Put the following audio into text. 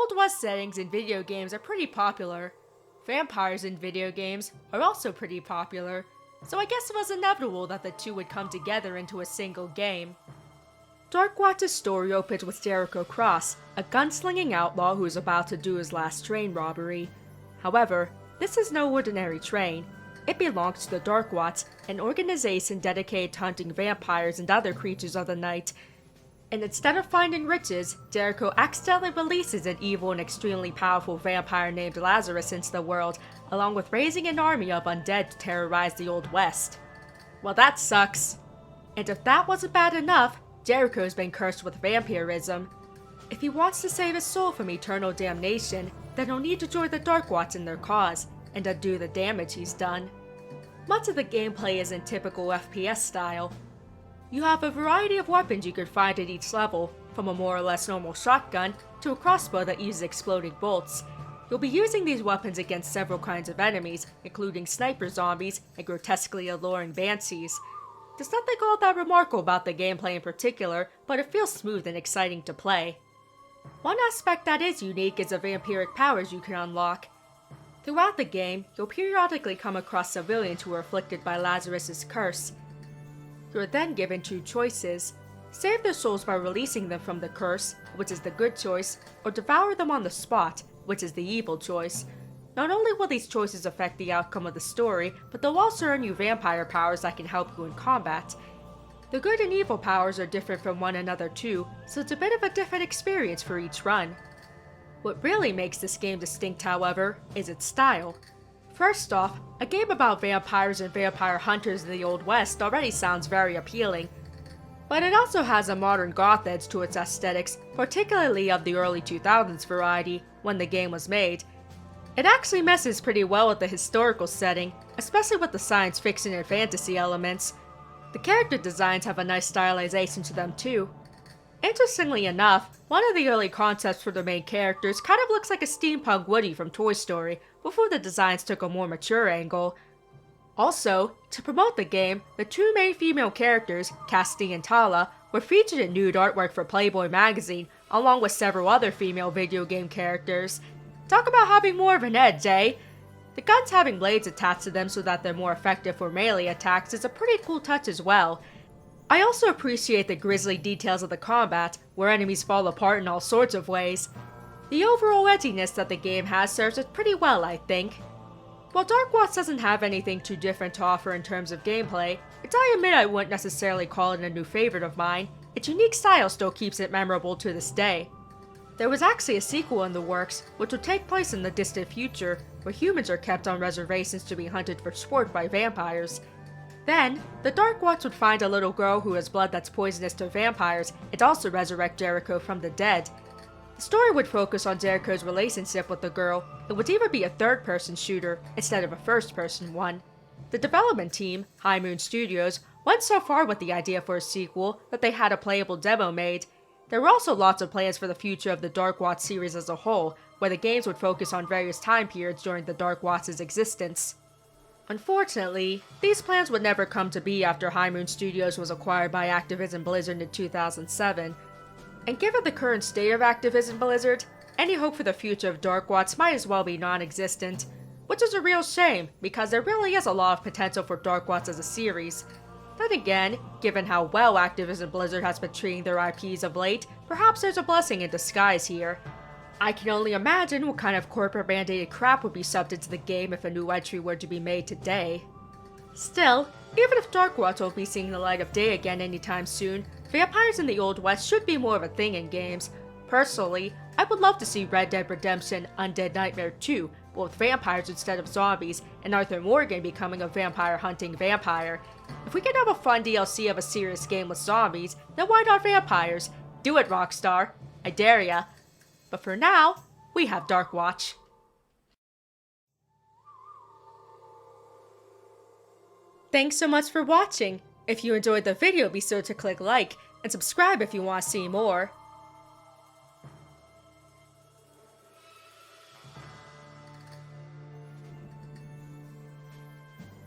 Old West settings in video games are pretty popular. Vampires in video games are also pretty popular, so I guess it was inevitable that the two would come together into a single game. Darkwatch's story opens with Jericho Cross, a gunslinging outlaw who is about to do his last train robbery. However, this is no ordinary train. It belongs to the Darkwatch, an organization dedicated to hunting vampires and other creatures of the night. And instead of finding riches, Jericho accidentally releases an evil and extremely powerful vampire named Lazarus into the world, along with raising an army of undead to terrorize the Old West. Well, that sucks. And if that wasn't bad enough, Jericho's been cursed with vampirism. If he wants to save his soul from eternal damnation, then he'll need to join the Darkwatch in their cause, and undo the damage he's done. Much of the gameplay is in typical FPS style. You have a variety of weapons you can find at each level, from a more or less normal shotgun to a crossbow that uses exploding bolts. You'll be using these weapons against several kinds of enemies, including sniper zombies and grotesquely alluring banshees. There's nothing all that remarkable about the gameplay in particular, but it feels smooth and exciting to play. One aspect that is unique is the vampiric powers you can unlock. Throughout the game, you'll periodically come across civilians who are afflicted by Lazarus' curse. You are then given two choices: save their souls by releasing them from the curse, which is the good choice, or devour them on the spot, which is the evil choice. Not only will these choices affect the outcome of the story, but they'll also earn you vampire powers that can help you in combat. The good and evil powers are different from one another too, so it's a bit of a different experience for each run. What really makes this game distinct, however, is its style. First off, a game about vampires and vampire hunters in the Old West already sounds very appealing, but it also has a modern goth edge to its aesthetics, particularly of the early 2000s variety, when the game was made. It actually messes pretty well with the historical setting, especially with the science fiction and fantasy elements. The character designs have a nice stylization to them too. Interestingly enough, one of the early concepts for the main characters kind of looks like a steampunk Woody from Toy Story, before the designs took a more mature angle. Also, to promote the game, the two main female characters, Cassidy and Tala, were featured in nude artwork for Playboy magazine, along with several other female video game characters. Talk about having more of an edge, eh? The guns having blades attached to them so that they're more effective for melee attacks is a pretty cool touch as well. I also appreciate the grisly details of the combat, where enemies fall apart in all sorts of ways. The overall edginess that the game has serves it pretty well, I think. While Darkwatch doesn't have anything too different to offer in terms of gameplay, which I admit I wouldn't necessarily call it a new favorite of mine, its unique style still keeps it memorable to this day. There was actually a sequel in the works, which would take place in the distant future, where humans are kept on reservations to be hunted for sport by vampires. Then, the Darkwatch would find a little girl who has blood that's poisonous to vampires and also resurrect Jericho from the dead. The story would focus on Jericho's relationship with the girl. It would even be a third-person shooter instead of a first-person one. The development team, High Moon Studios, went so far with the idea for a sequel that they had a playable demo made. There were also lots of plans for the future of the Darkwatch series as a whole, where the games would focus on various time periods during the Darkwatch's existence. Unfortunately, these plans would never come to be after High Moon Studios was acquired by Activision Blizzard in 2007. And given the current state of Activision Blizzard, any hope for the future of Darkwatch might as well be non-existent, which is a real shame because there really is a lot of potential for Darkwatch as a series. Then again, given how well Activision Blizzard has been treating their IPs of late, perhaps there's a blessing in disguise here. I can only imagine what kind of corporate-mandated crap would be subbed into the game if a new entry were to be made today. Still, even if Darkwatch won't be seeing the light of day again anytime soon, vampires in the Old West should be more of a thing in games. Personally, I would love to see Red Dead Redemption Undead Nightmare 2, but with vampires instead of zombies, and Arthur Morgan becoming a vampire-hunting vampire. If we can have a fun DLC of a serious game with zombies, then why not vampires? Do it, Rockstar. I dare ya. But for now, we have Darkwatch. Thanks so much for watching. If you enjoyed the video, be sure to click like, and subscribe if you want to see more.